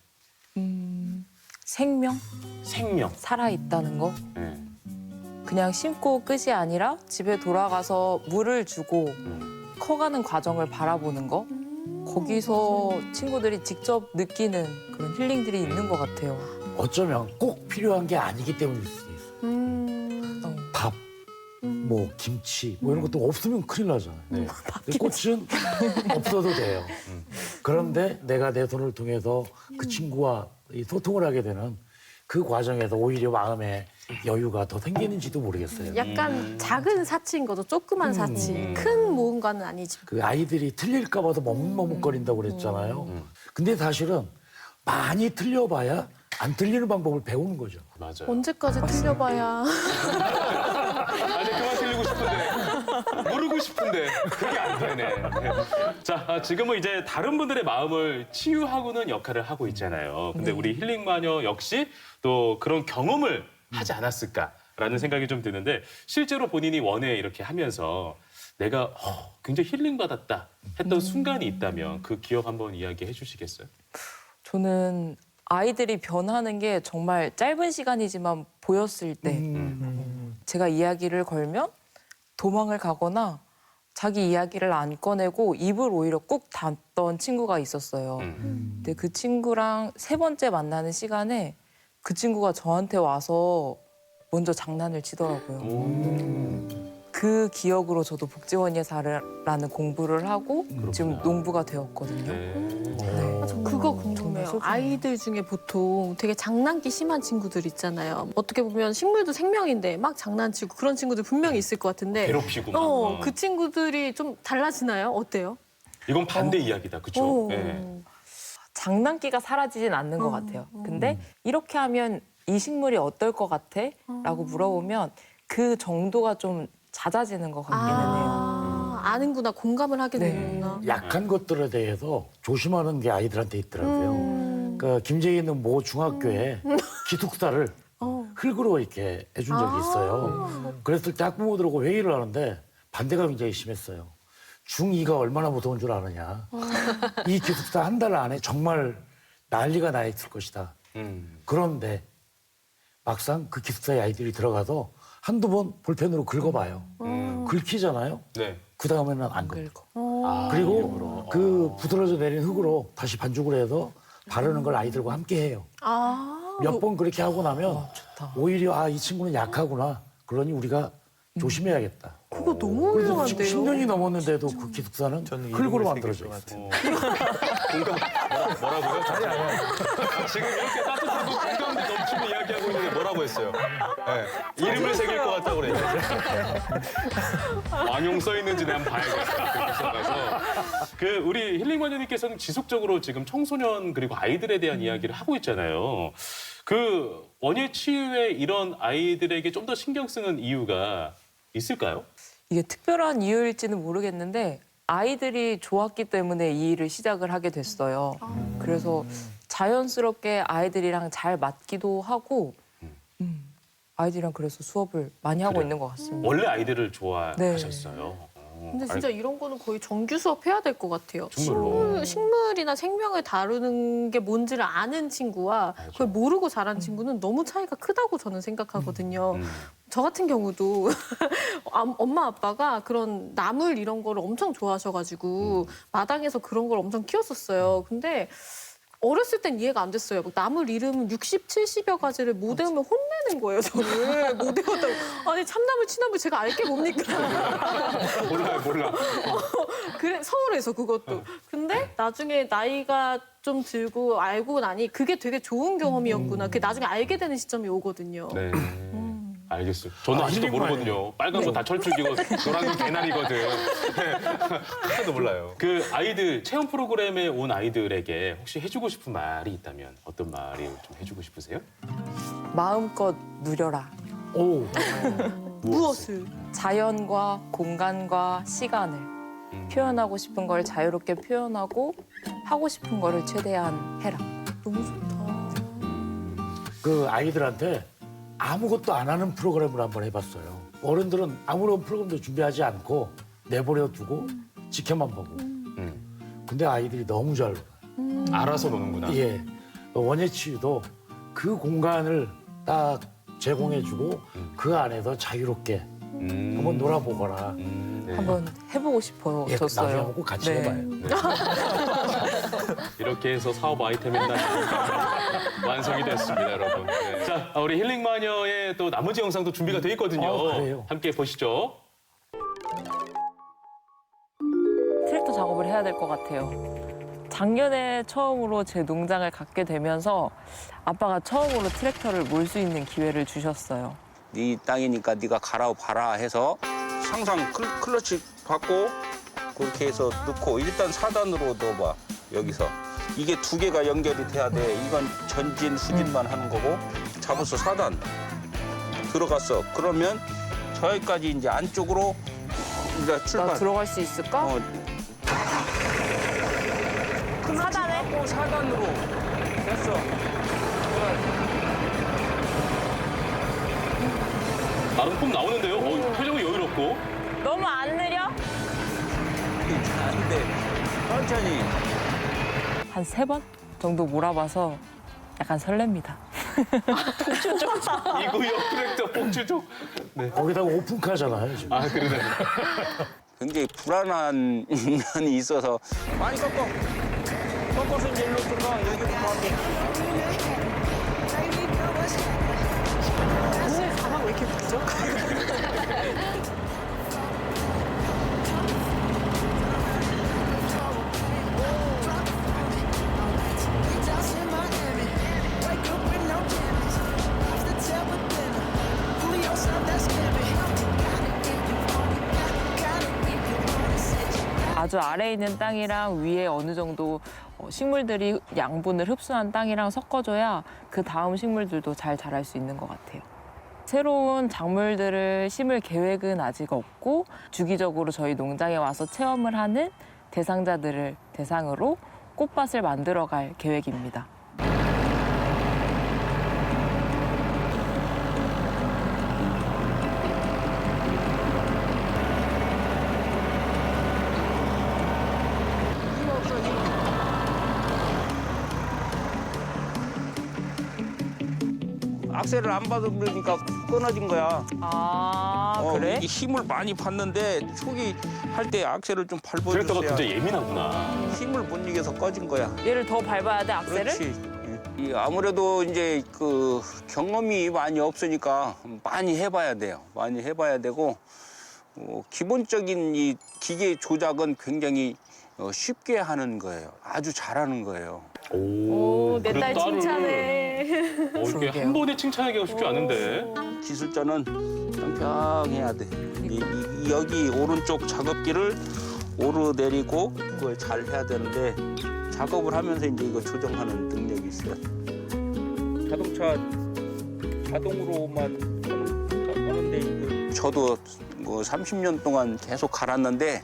생명? 생명. 살아있다는 거? 네. 그냥 심고 끝이 아니라 집에 돌아가서 물을 주고 커가는 과정을 바라보는 거? 거기서 친구들이 직접 느끼는 그런 힐링들이 있는 것 같아요. 어쩌면 꼭 필요한 게 아니기 때문일 수도 있어요. 밥, 뭐 김치, 뭐 이런 것도 없으면 큰일 나잖아요. 네. 근데 꽃은 없어도 돼요. 그런데 내가 내 손을 통해서 그 친구와 이 소통을 하게 되는 그 과정에서 오히려 마음에 여유가 더 생기는지도 모르겠어요. 약간 작은 사치인 거죠. 조그만 사치. 큰 모험가는 아니지. 그 아이들이 틀릴까 봐서 머뭇머뭇거린다고 그랬잖아요. 근데 사실은 많이 틀려봐야 안 틀리는 방법을 배우는 거죠. 맞아요. 언제까지 틀려봐야. 아니 그만 틀리고 싶은데 모르고 싶은데 그게 안 되네. 자 지금은 이제 다른 분들의 마음을 치유하고는 역할을 하고 있잖아요. 근데 우리 힐링마녀 역시 또 그런 경험을 하지 않았을까라는 생각이 좀 드는데 실제로 본인이 원에 이렇게 하면서 내가 굉장히 힐링받았다 했던 순간이 있다면 그 기억 한번 이야기해 주시겠어요? 저는 아이들이 변하는 게 정말 짧은 시간이지만 보였을 때 제가 이야기를 걸면 도망을 가거나 자기 이야기를 안 꺼내고 입을 오히려 꾹 닫던 친구가 있었어요. 근데 그 친구랑 3번째 만나는 시간에 그 친구가 저한테 와서 먼저 장난을 치더라고요. 그 기억으로 저도 복지원예사라는 공부를 하고 지금 농부가 되었거든요. 네. 저 그거 궁금해요. 아이들 중에 보통 되게 장난기 심한 친구들 있잖아요. 어떻게 보면 식물도 생명인데 막 장난치고 그런 친구들 분명히 있을 것 같은데. 괴롭히고 막. 그 친구들이 좀 달라지나요? 어때요? 이건 반대 이야기다, 그렇죠? 장난기가 사라지진 않는 것 같아요. 근데 이렇게 하면 이 식물이 어떨 것 같아? 라고 물어보면 그 정도가 좀 잦아지는 것 같기는 해요. 아는구나. 공감을 하게 되는구나. 약한 것들에 대해서 조심하는 게 아이들한테 있더라고요. 그러니까 김제에 있는 모 중학교에 기숙사를 흙으로 이렇게 해준 적이 있어요. 그랬을 때 학부모들하고 회의를 하는데 반대가 굉장히 심했어요. 중2가 얼마나 무서운 줄 아느냐. 이 기숙사 한 달 안에 정말 난리가 나 있을 것이다. 그런데 막상 그 기숙사에 아이들이 들어가서 한두 번 볼펜으로 긁어봐요. 긁히잖아요. 네. 그 다음에는 안 긁어. 아, 그리고 그 부스러져 내린 흙으로 다시 반죽을 해서 바르는 걸 아이들과 함께 해요. 몇 번 그렇게 하고 나면 오히려 이 친구는 약하구나. 그러니 우리가 조심해야겠다. 그거 너무 그래서 훌륭한데요. 지금 10년이 넘었는데도 그 기숙사는 흙으로 만들어져 있어요. 뭐라고요? 지금 이렇게 따뜻하고 공감대 넘치는 이야기하고 있는데 뭐라고 했어요? 네. 이름을 새길 것 같다고 그래요. 왕용 써 있는지 내가 한번 봐야겠다. 그렇게 생각해서. 우리 힐링마녀님께서는 지속적으로 지금 청소년 그리고 아이들에 대한 이야기를 하고 있잖아요. 원예 치유에 이런 아이들에게 좀 더 신경 쓰는 이유가 있을까요? 이게 특별한 이유일지는 모르겠는데 아이들이 좋았기 때문에 이 일을 시작을 하게 됐어요. 그래서 자연스럽게 아이들이랑 잘 맞기도 하고 아이들이랑 그래서 수업을 많이 하고 있는 것 같습니다. 원래 아이들을 좋아하셨어요. 근데 진짜 이런 거는 거의 정규 수업 해야 될 것 같아요. 정말로. 식물이나 생명을 다루는 게 뭔지를 아는 친구와 그걸 모르고 자란 친구는 너무 차이가 크다고 저는 생각하거든요. 저 같은 경우도 엄마 아빠가 그런 나물 이런 거를 엄청 좋아하셔가지고 마당에서 그런 걸 엄청 키웠었어요. 근데 어렸을 땐 이해가 안 됐어요. 나물 이름 60, 70여 가지를 못 외우면 혼내는 거예요, 저를. 못 외웠다고. 아니, 참나물, 취나물 제가 알 게 뭡니까? 몰라. 그래, 서울에서 그것도. 근데 나중에 나이가 좀 들고 알고 나니 그게 되게 좋은 경험이었구나. 그게 나중에 알게 되는 시점이 오거든요. 네. 알겠어요. 저는 아직도 모르거든요. 빨간 거 다 철쭉이고 노란 건 개나리거든. 하나도 몰라요. 아이들 체험 프로그램에 온 아이들에게 혹시 해주고 싶은 말이 있다면 어떤 말이 좀 해주고 싶으세요? 마음껏 누려라. 오. 무엇을? 자연과 공간과 시간을 표현하고 싶은 걸 자유롭게 표현하고 하고 싶은 거를 최대한 해라. 너무 좋다. 그 아이들한테 아무것도 안 하는 프로그램을 한번 해봤어요. 어른들은 아무런 프로그램도 준비하지 않고 내버려 두고 지켜만 보고. 근데 아이들이 너무 잘 놀아요. 알아서 노는구나. 예. 원예 치유도 그 공간을 딱 제공해주고 그 안에서 자유롭게 한번 놀아보거라. 네. 한번 해보고 싶어요. 예, 졌어요. 나중에 한번 같이 해봐요. 이렇게 해서 사업 아이템이 완성이 됐습니다, 여러분. 네. 자, 우리 힐링마녀의 또 나머지 영상도 준비가 돼 있거든요. 그래요? 함께 보시죠. 트랙터 작업을 해야 될 것 같아요. 작년에 처음으로 제 농장을 갖게 되면서 아빠가 처음으로 트랙터를 몰 수 있는 기회를 주셨어요. 네 땅이니까 네가 갈아봐라 해서 항상 클러치 받고 그렇게 해서 넣고 일단 4단으로 넣어봐. 여기서 이게 2개가 연결이 돼야 돼. 이건 전진 후진만 하는 거고 잡아서 4단 들어갔어. 그러면 저기까지 이제 안쪽으로 이제 출발. 나 들어갈 수 있을까? 클러치 받고 4단으로 됐어. 나름 폼 나오는데요. 표정이 여유롭고. 너무 안 느려? 안 돼. 천천히. 한 3번 정도 몰아봐서 약간 설렙니다. 이 구역 트랙터 폭주족. 네. 거기다가 오픈카잖아요, 지금. 아, 그러네. 굉장히 불안한 면이 있어서 많이 꺾어. 꺾어서 이제 일로 들어가. 여기로 가게. 오늘 가방 왜 이렇게 붙죠? 아주 아래에 있는 땅이랑 위에 어느 정도 식물들이 양분을 흡수한 땅이랑 섞어줘야 그 다음 식물들도 잘 자랄 수 있는 것 같아요. 새로운 작물들을 심을 계획은 아직 없고 주기적으로 저희 농장에 와서 체험을 하는 대상자들을 대상으로 꽃밭을 만들어갈 계획입니다. 악셀을 안 밟으니까 끊어진 거야. 아, 그래? 이게 힘을 많이 받는데 초기 할 때 악셀을 좀 트랙터가 밟아줬어야 굉장히 예민하구나. 힘을 못 이겨서 꺼진 거야. 얘를 더 밟아야 돼, 악셀을? 그렇지. 이 아무래도 이제 그 경험이 많이 없으니까 많이 해봐야 돼요. 많이 해봐야 되고 기본적인 이 기계 조작은 굉장히 쉽게 하는 거예요. 아주 잘하는 거예요. 오, 내 딸 그래도 딸을- 칭찬해. 이렇게 그러게요. 한 번에 칭찬하기가 쉽지 않은데. 기술자는 평평해야 돼. 여기 오른쪽 작업기를 오르내리고 그걸 잘 해야 되는데 작업을 하면서 이제 이거 조정하는 능력이 있어요. 자동차 자동으로만 하는데 저도 뭐 30년 동안 계속 갈았는데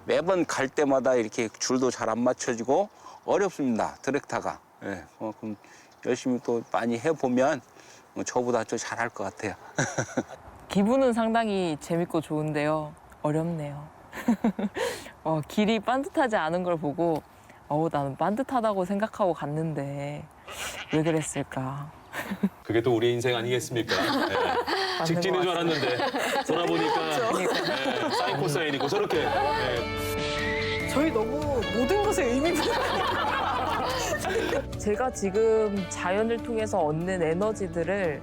매번 갈 때마다 이렇게 줄도 잘 안 맞춰지고 어렵습니다. 트랙터가. 예, 그럼 열심히 또 많이 해보면 저보다 좀 잘할 것 같아요. 기분은 상당히 재밌고 좋은데요. 어렵네요. 길이 반듯하지 않은 걸 보고 나는 반듯하다고 생각하고 갔는데 왜 그랬을까. 그게 또 우리의 인생 아니겠습니까? 네. 직진인 줄 알았는데 돌아보니까 네, 사인 코사인 있고 저렇게. 네. 저희 너무 모든 것에 의미 부여. 제가 지금 자연을 통해서 얻는 에너지들을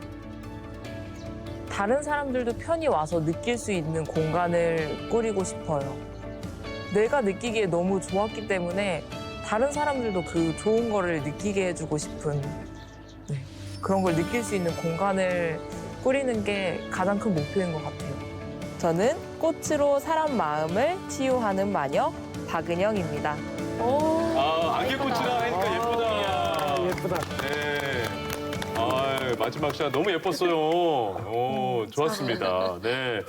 다른 사람들도 편히 와서 느낄 수 있는 공간을 꾸리고 싶어요. 내가 느끼기에 너무 좋았기 때문에 다른 사람들도 그 좋은 거를 느끼게 해주고 싶은 그런 걸 느낄 수 있는 공간을 꾸리는 게 가장 큰 목표인 것 같아요. 저는 꽃으로 사람 마음을 치유하는 마녀 박은영입니다. 안개꽃이라 하니까 예쁘다. 예쁘다. 네. 마지막 샷 너무 예뻤어요. 좋았습니다. 네.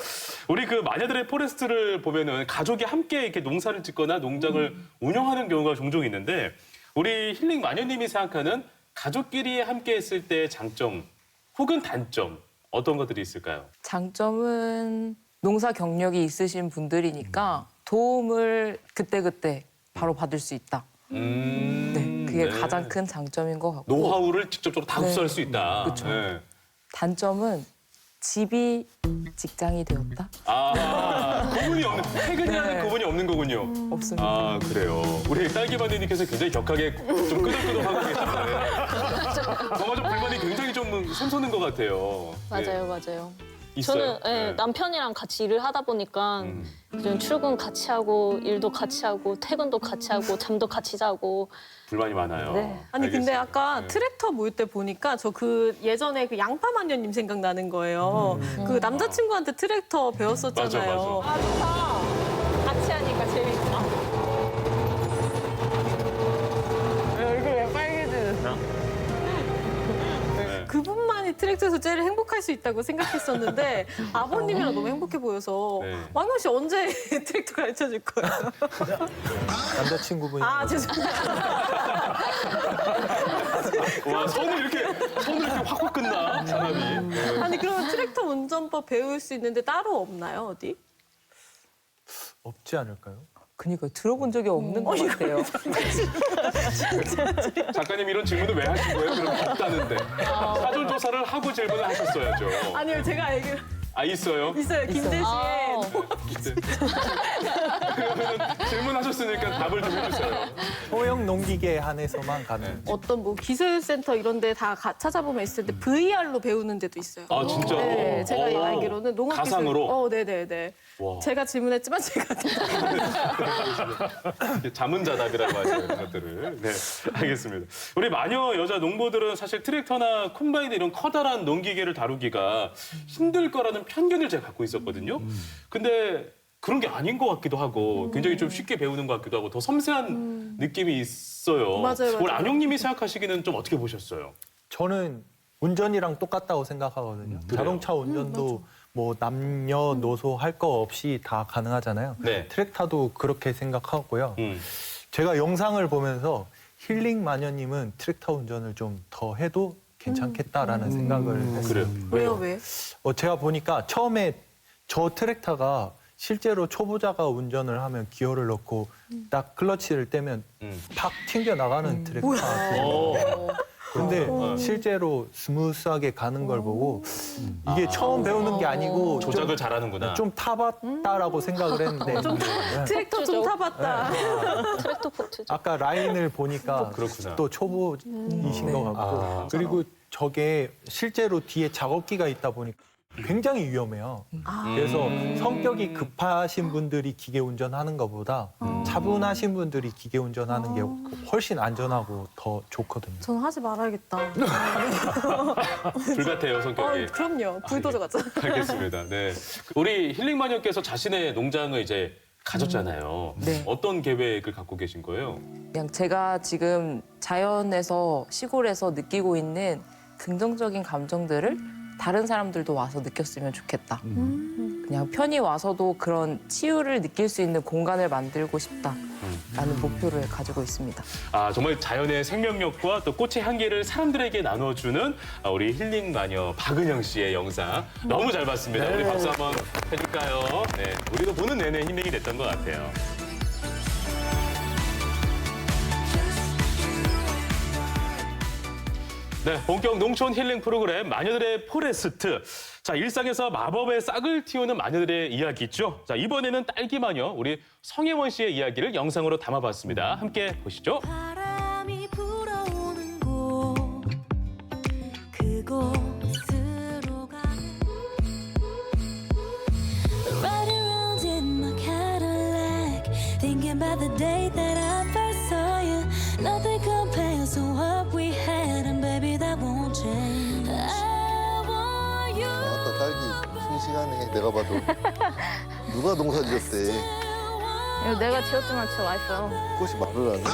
우리 그 마녀들의 포레스트를 보면은 가족이 함께 이렇게 농사를 짓거나 농장을 운영하는 경우가 종종 있는데 우리 힐링 마녀님이 생각하는 가족끼리 함께 했을 때의 장점 혹은 단점 어떤 것들이 있을까요? 장점은 농사 경력이 있으신 분들이니까 도움을 그때그때 바로 받을 수 있다. 네, 그게 가장 큰 장점인 것 같고. 노하우를 직접적으로 다 흡수할 수 있다. 그렇죠. 네. 단점은 집이 직장이 되었다? 구분이 없는, 퇴근이라는 구분이 없는 거군요. 없습니다. 그래요. 우리 딸기마니님께서 굉장히 격하게 좀 끄덕끄덕하고 계신데 정말 좀 불만이 굉장히 좀 샘솟는 것 같아요. 맞아요, 맞아요. 있어요? 저는 네. 남편이랑 같이 일을 하다 보니까 그냥 출근 같이 하고 일도 같이 하고 퇴근도 같이 하고 잠도 같이 자고 불만이 많아요. 네. 아니 근데 알겠습니다. 아까 네. 트랙터 모일 때 보니까 저 그 예전에 그 양파마녀님 생각나는 거예요. 그 남자친구한테 트랙터 배웠었잖아요. 맞아. 좋다. 같이 하니까 재밌다. 얼굴 왜 빨개지셨어? 그분만이 트랙터에서 제일 행복할 수 있다고 생각했었는데 아버님이랑 너무 행복해 보여서 네. 왕영 씨 언제 트랙터 가르쳐 줄 거예요? 남자친구분이 죄송합니다. 와, 손을 이렇게 확확 끝나, 사람이. 네. 아니 그러면 트랙터 운전법 배울 수 있는데 따로 없나요 어디? 없지 않을까요? 그러니까 들어본 적이 없는 것 같아요. 작가님 이런 질문을 왜 하신 거예요? 그럼 없다는데. 사전 조사를 하고 질문을 하셨어야죠. 아니요 제가 알기로 있어요? 있어요 김제시에 그러면 질문하셨으니까 답을 좀 해주세요. 소형 농기계 안에서만 가는. 어떤 뭐 기술센터 이런 데 다 찾아보면 있을 때 VR로 배우는 데도 있어요. 아, 진짜요? 네, 제가 알기로는 농업기술. 가상으로? 네네네. 와. 제가 질문했지만 제가 자문자답이라고 하죠, 이런 것들을. 네, 알겠습니다. 우리 마녀 여자 농부들은 사실 트랙터나 콤바인 이런 커다란 농기계를 다루기가 힘들 거라는 편견을 제가 갖고 있었거든요. 근데 그런 게 아닌 것 같기도 하고 굉장히 좀 쉽게 배우는 것 같기도 하고 더 섬세한 느낌이 있어요. 맞아요. 우리 안영님이 생각하시기는 좀 어떻게 보셨어요? 저는 운전이랑 똑같다고 생각하거든요. 자동차 운전도 뭐 남녀노소 할 거 없이 다 가능하잖아요. 네. 트랙터도 그렇게 생각하고요. 제가 영상을 보면서 힐링 마녀님은 트랙터 운전을 좀 더 해도 괜찮겠다라는 생각을 했어요. 그래요? 왜? 제가 보니까 처음에 저 트랙터가 실제로 초보자가 운전을 하면 기어를 넣고 딱 클러치를 떼면 팍 튕겨 나가는 트랙터거든요. 근데 실제로 스무스하게 가는 걸 보고 이게 처음 배우는 게 아니고 조작을 잘하는구나. 좀 타봤다라고 생각을 했는데 트랙터 좀 타봤다. 트랙터 포트죠. 아까 라인을 보니까 그렇구나. 또 초보이신 것 같고 그리고 저게 실제로 뒤에 작업기가 있다 보니까 굉장히 위험해요. 그래서 성격이 급하신 분들이 기계 운전하는 것보다 차분하신 분들이 기계 운전하는 게 훨씬 안전하고 더 좋거든요. 저는 하지 말아야겠다. 불같아요, 성격이. 그럼요. 불도저 같죠. 알겠습니다. 네. 우리 힐링마녀께서 자신의 농장을 이제 가졌잖아요. 네. 어떤 계획을 갖고 계신 거예요? 그냥 제가 지금 자연에서 시골에서 느끼고 있는 긍정적인 감정들을 다른 사람들도 와서 느꼈으면 좋겠다. 그냥 편히 와서도 그런 치유를 느낄 수 있는 공간을 만들고 싶다라는 목표를 가지고 있습니다. 아, 정말 자연의 생명력과 또 꽃의 향기를 사람들에게 나눠주는 우리 힐링마녀 박은영 씨의 영상 너무 잘 봤습니다. 우리 박수 한번 해줄까요? 네, 우리도 보는 내내 힐링이 됐던 것 같아요. 네, 본격 농촌 힐링 프로그램 마녀들의 포레스트. 자, 일상에서 마법의 싹을 틔우는 마녀들의 이야기 있죠. 자, 이번에는 딸기 마녀 우리 성혜원 씨의 이야기를 영상으로 담아봤습니다. 함께 보시죠. 바람이 불어오는 곳 그곳으로 가는 Riding around in my Cadillac Thinking about the day that I first saw you Nothing compares to what we had And baby that won't change I want you 아까 딸기 싱싱하네. 내가 봐도 누가 농사 지었대. 이거 내가 지었지만 진짜 맛있어요. 꽃이 말을 하네.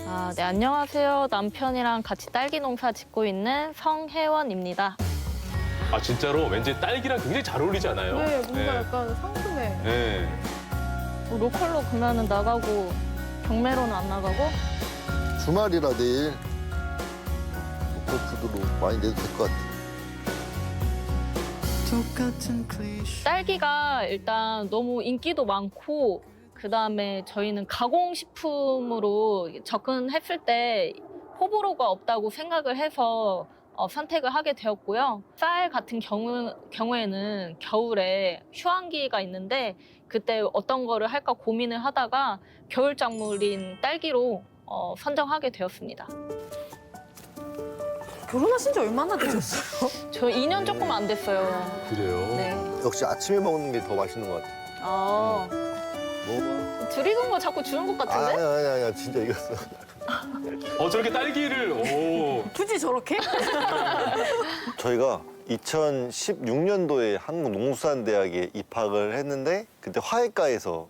아, 네, 안녕하세요. 남편이랑 같이 딸기 농사 짓고 있는 성혜원입니다. 아, 진짜로 왠지 딸기랑 굉장히 잘 어울리지 않아요? 네, 뭔가 약간 상큼해. 네. 뭐 로컬로 그러면 나가고 경매로는 안 나가고 주말이라 내일 로컬푸드로 많이 내도 될 것 같아. 딸기가 일단 너무 인기도 많고 그다음에 저희는 가공식품으로 접근했을 때 호불호가 없다고 생각을 해서 선택을 하게 되었고요. 쌀 같은 경우에는 겨울에 휴항기가 있는데 그때 어떤 거를 할까 고민을 하다가 겨울 작물인 딸기로 선정하게 되었습니다. 결혼하신 지 얼마나 되셨어요? 저 2년 조금 안 됐어요. 그래요? 네. 역시 아침에 먹는 게 더 맛있는 것 같아. 아, 먹어봐. 드리는 거 자꾸 주는 것 같은데? 아니야. 진짜 이겼어. 저렇게 딸기를, 오. 굳이 저렇게? 저희가 2016년도에 한국농수산대학에 입학을 했는데 그때 화훼과에서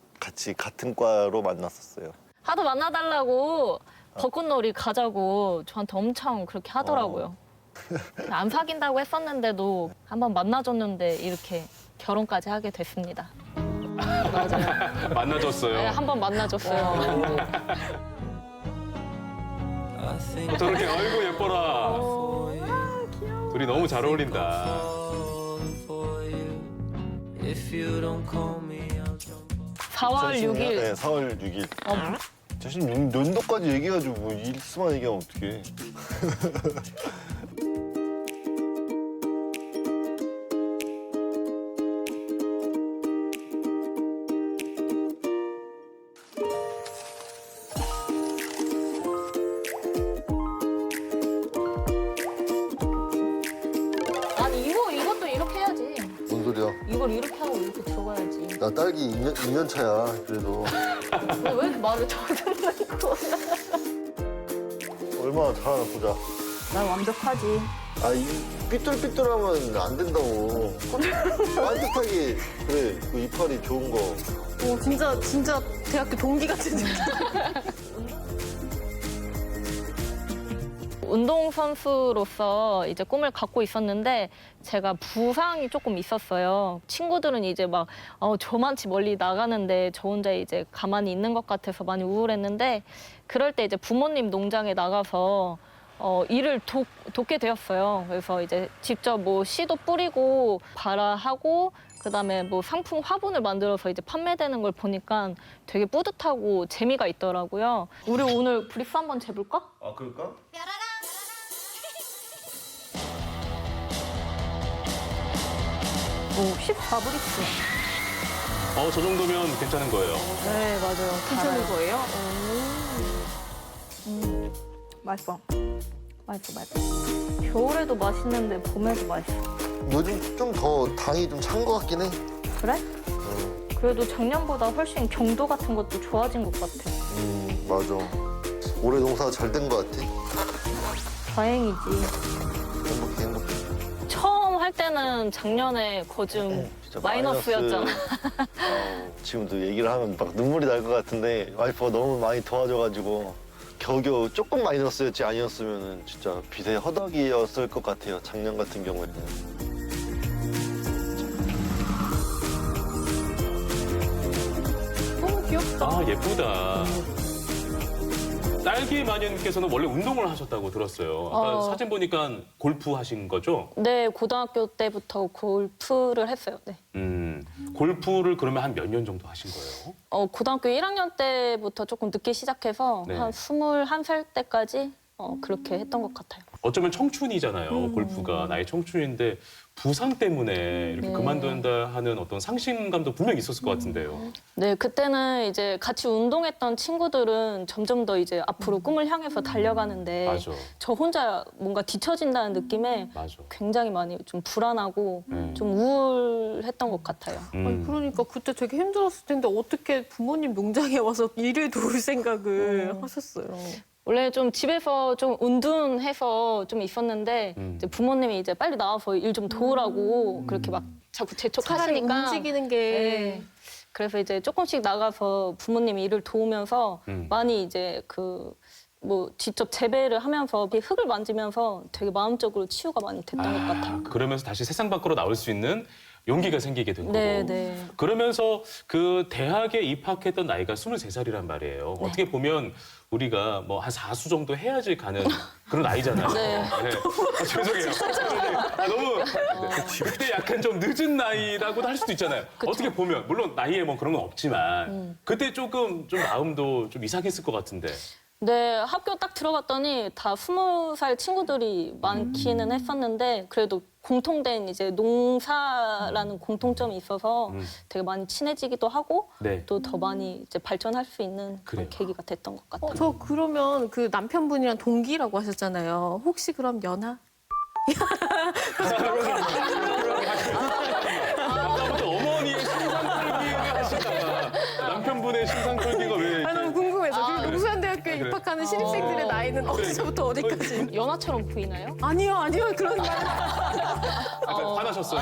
같은 과로 만났었어요. 하도 만나달라고 벚꽃놀이 가자고 저한테 엄청 그렇게 하더라고요. 안 사귄다고 했었는데도 한번 만나줬는데 이렇게 결혼까지 하게 됐습니다. 맞아요. 만나줬어요. 네, 한번 만나줬어요. 저렇게 아이고 예뻐라. 둘이 너무 잘 어울린다. 4월 6일. 네, 4월 6일. 자신 연도까지 얘기해가지고 뭐 일수만 얘기하면 어떡해. 아니 이것도 이렇게 해야지. 뭔 소리야? 이걸 이렇게 하고 이렇게 들어가야지. 나 딸기 2년 차야, 그래도. 왜 이렇게 말을 더듬는 거야? 얼마나 잘하나 보자. 난 완벽하지. 아, 이 삐뚤삐뚤하면 안 된다고. 반듯하게, 그래, 그 이파리 좋은 거. 진짜 대학교 동기 같은 느낌. 운동선수로서 이제 꿈을 갖고 있었는데 제가 부상이 조금 있었어요. 친구들은 이제 막 저만치 멀리 나가는데 저 혼자 이제 가만히 있는 것 같아서 많이 우울했는데 그럴 때 이제 부모님 농장에 나가서 일을 돕게 되었어요. 그래서 이제 직접 뭐 씨도 뿌리고 발화하고 그다음에 뭐 상품 화분을 만들어서 이제 판매되는 걸 보니까 되게 뿌듯하고 재미가 있더라고요. 우리 오늘 브리스 한번 재볼까? 아, 그럴까? 오, 14브리스. 저 정도면 괜찮은 거예요. 네, 맞아요. 괜찮은 거예요? 맛있어. 맛있어. 겨울에도 맛있는데 봄에도 맛있어. 요즘 좀 더 당이 좀 찬 것 같긴 해. 그래? 그래도 작년보다 훨씬 경도 같은 것도 좋아진 것 같아. 맞아. 올해 농사 잘 된 것 같아. 다행이지. 행복해. 처음 할 때는 작년에 거좀 진짜 마이너스였잖아. 지금도 얘기를 하면 막 눈물이 날 것 같은데 와이프가 너무 많이 도와줘가지고 겨우겨우 조금 마이너스였지 아니었으면 진짜 빚의 허덕이었을 것 같아요. 작년 같은 경우에는. 너무 귀엽다. 아, 예쁘다. 딸기 마녀님께서는 원래 운동을 하셨다고 들었어요. 아까 사진 보니까 골프 하신 거죠? 네, 고등학교 때부터 골프를 했어요. 네. 골프를 그러면 한 몇 년 정도 하신 거예요? 고등학교 1학년 때부터 조금 늦게 시작해서 네. 한 21살 때까지 그렇게 했던 것 같아요. 어쩌면 청춘이잖아요. 골프가 나의 청춘인데 부상 때문에 이렇게 그만둔다 하는 어떤 상심감도 분명히 있었을 것 같은데요. 네, 그때는 이제 같이 운동했던 친구들은 점점 더 이제 앞으로 꿈을 향해서 달려가는데 맞아. 저 혼자 뭔가 뒤처진다는 느낌에 맞아. 굉장히 많이 좀 불안하고 네. 좀 우울했던 것 같아요. 아니, 그러니까 그때 되게 힘들었을 텐데 어떻게 부모님 농장에 와서 일을 도울 생각을 하셨어요? 원래 좀 집에서 좀 은둔해서 좀 있었는데 이제 부모님이 이제 빨리 나와서 일 좀 도우라고 그렇게 막 자꾸 차라리 재촉하시니까 움직이는 게 네. 그래서 이제 조금씩 나가서 부모님이 일을 도우면서 많이 이제 뭐 직접 재배를 하면서 흙을 만지면서 되게 마음적으로 치유가 많이 됐던 것 같아요. 그러면서 다시 세상 밖으로 나올 수 있는 용기가 생기게 된 거고. 네. 그러면서 그 대학에 입학했던 나이가 23살이란 말이에요. 네. 어떻게 보면 우리가 뭐 한 4수 정도 해야지 가는 그런 나이잖아요. 네. 죄송해요. 너무 그때 약간 좀 늦은 나이라고도 할 수도 있잖아요. 어떻게 보면 물론 나이에 뭐 그런 건 없지만 그때 조금 좀 마음도 좀 이상했을 것 같은데. 네, 학교 딱 들어갔더니 다 20살 친구들이 많기는 했었는데 그래도 공통된 이제 농사라는 공통점이 있어서 되게 많이 친해지기도 하고 네. 또 더 많이 이제 발전할 수 있는 그런 계기가 됐던 것 같아요. 저 그러면 그 남편분이랑 동기라고 하셨잖아요. 혹시 그럼 연하? 아까부터 어머니의 신상 털기를 하시다가 남편분의 신상 털기가 왜 이렇게... 너무 궁금해서. 그리고 농수산대학교에 그래. 입학하는 신입생들의 나이는 어디서부터 어디까지? 연하처럼 보이나요? 아니요, 그런 말. 약간 화나셨어요?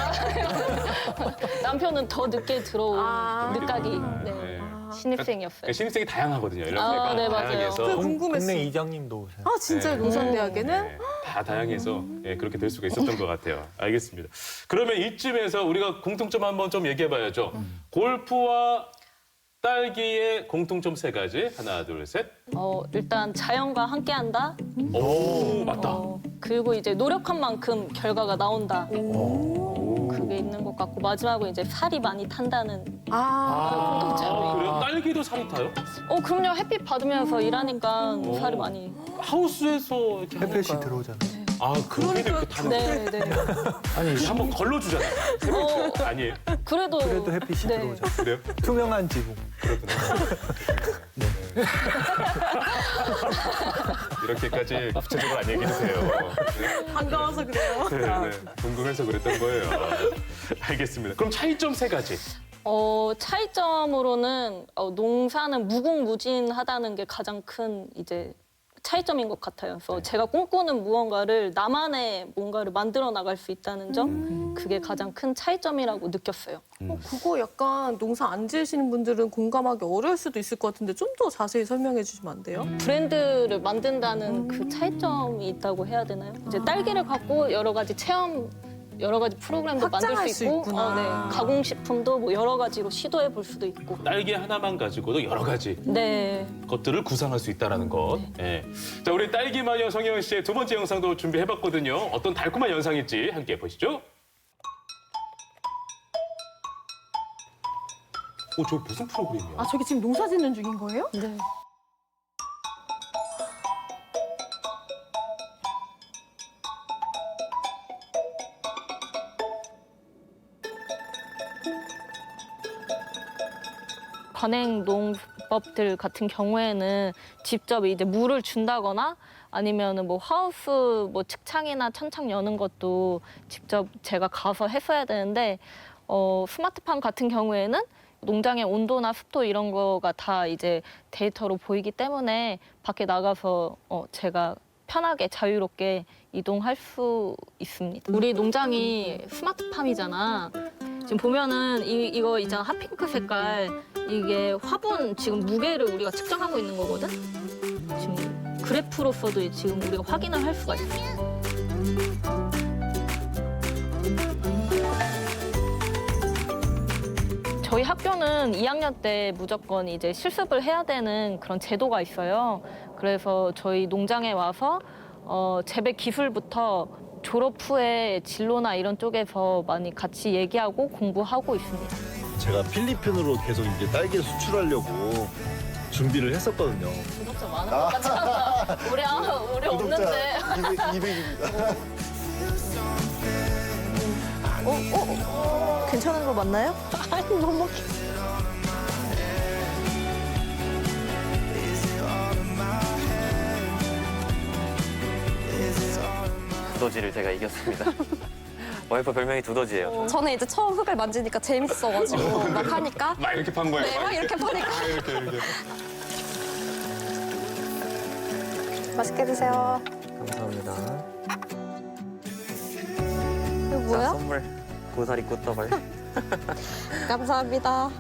남편은 더 늦게 들어온 늦가기 네. 신입생이었어요. 신입생이 다양하거든요. 연령대가 네, 맞아요. 다양해서. 그게 궁금했어요. 국내 이장님도 오세요. 아, 진짜요? 농수산대학에는? 네, 다 다양해서 그렇게 될 수가 있었던 것 같아요. 알겠습니다. 그러면 이쯤에서 우리가 공통점 한번 좀 얘기해봐야죠. 골프와 딸기의 공통점 3가지. 하나, 둘, 셋. 일단 자연과 함께한다. 오, 맞다. 그리고 이제 노력한 만큼 결과가 나온다. 그게 있는 것 같고 마지막으로 이제 살이 많이 탄다는 공통점이. 그래요? 딸기도 살이 타요? 그럼요. 햇빛 받으면서 일하니까 살이 많이. 하우스에서 이렇게 햇볕이 하니까. 들어오잖아요. 아, 그럼에도 이렇게 타는 거예요? 네. 아니 한번 걸러주잖아요. 아니에요? 그래도 햇빛이 네. 들어오잖아요. 그래요? 투명한 지붕. 이렇게까지 구체적으로 안 얘기해 주세요. 반가워서 그래요. 네. 궁금해서 그랬던 거예요. 알겠습니다. 그럼 차이점 3가지. 차이점으로는 농사는 무궁무진하다는 게 가장 큰 이제 차이점인 것 같아요. 그래서 제가 꿈꾸는 무언가를 나만의 뭔가를 만들어 나갈 수 있다는 점, 그게 가장 큰 차이점이라고 느꼈어요. 그거 약간 농사 안 지으시는 분들은 공감하기 어려울 수도 있을 것 같은데 좀 더 자세히 설명해 주시면 안 돼요? 브랜드를 만든다는 그 차이점이 있다고 해야 되나요? 이제 딸기를 갖고 여러 가지 체험, 여러 가지 프로그램도 만들 확장할 수 수 있고, 있구나. 가공식품도 뭐 여러 가지로 시도해 볼 수도 있고. 딸기 하나만 가지고도 여러 가지 네. 것들을 구상할 수 있다는 것. 네. 자, 우리 딸기 마녀 성영 씨의 2번째 영상도 준비해봤거든요. 어떤 달콤한 영상일지 함께 보시죠. 저 무슨 프로그램이야? 아, 저기 지금 농사 짓는 중인 거예요? 네. 관행 농법들 같은 경우에는 직접 이제 물을 준다거나 아니면은 뭐 하우스 뭐 측창이나 천창 여는 것도 직접 제가 가서 했어야 되는데 스마트팜 같은 경우에는 농장의 온도나 습도 이런 거가 다 이제 데이터로 보이기 때문에 밖에 나가서 제가 편하게 자유롭게 이동할 수 있습니다. 우리 농장이 스마트팜이잖아. 지금 보면은 이거 있잖아, 핫핑크 색깔. 이게 화분 지금 무게를 우리가 측정하고 있는 거거든. 지금 그래프로서도 지금 우리가 확인을 할 수가 있어. 저희 학교는 2학년 때 무조건 이제 실습을 해야 되는 그런 제도가 있어요. 그래서 저희 농장에 와서 재배 기술부터 졸업 후에 진로나 이런 쪽에서 많이 같이 얘기하고 공부하고 있습니다. 제가 필리핀으로 계속 이제 딸기를 수출하려고 준비를 했었거든요. 구독자 많은 것 같잖아. 우리 없는데. 200입니다. 괜찮은 거 맞나요? 아니, 너무. 두더지를 제가 이겼습니다. 와이프 별명이 두더지예요. 저는 이제 처음 흙을 만지니까 재밌어가지고 막 하니까 막 이렇게 판 거예요? 네, 막 이렇게 파니까 이렇게. 맛있게 드세요. 감사합니다. 이거 뭐야? 선물 고사리 꽃다발. 감사합니다.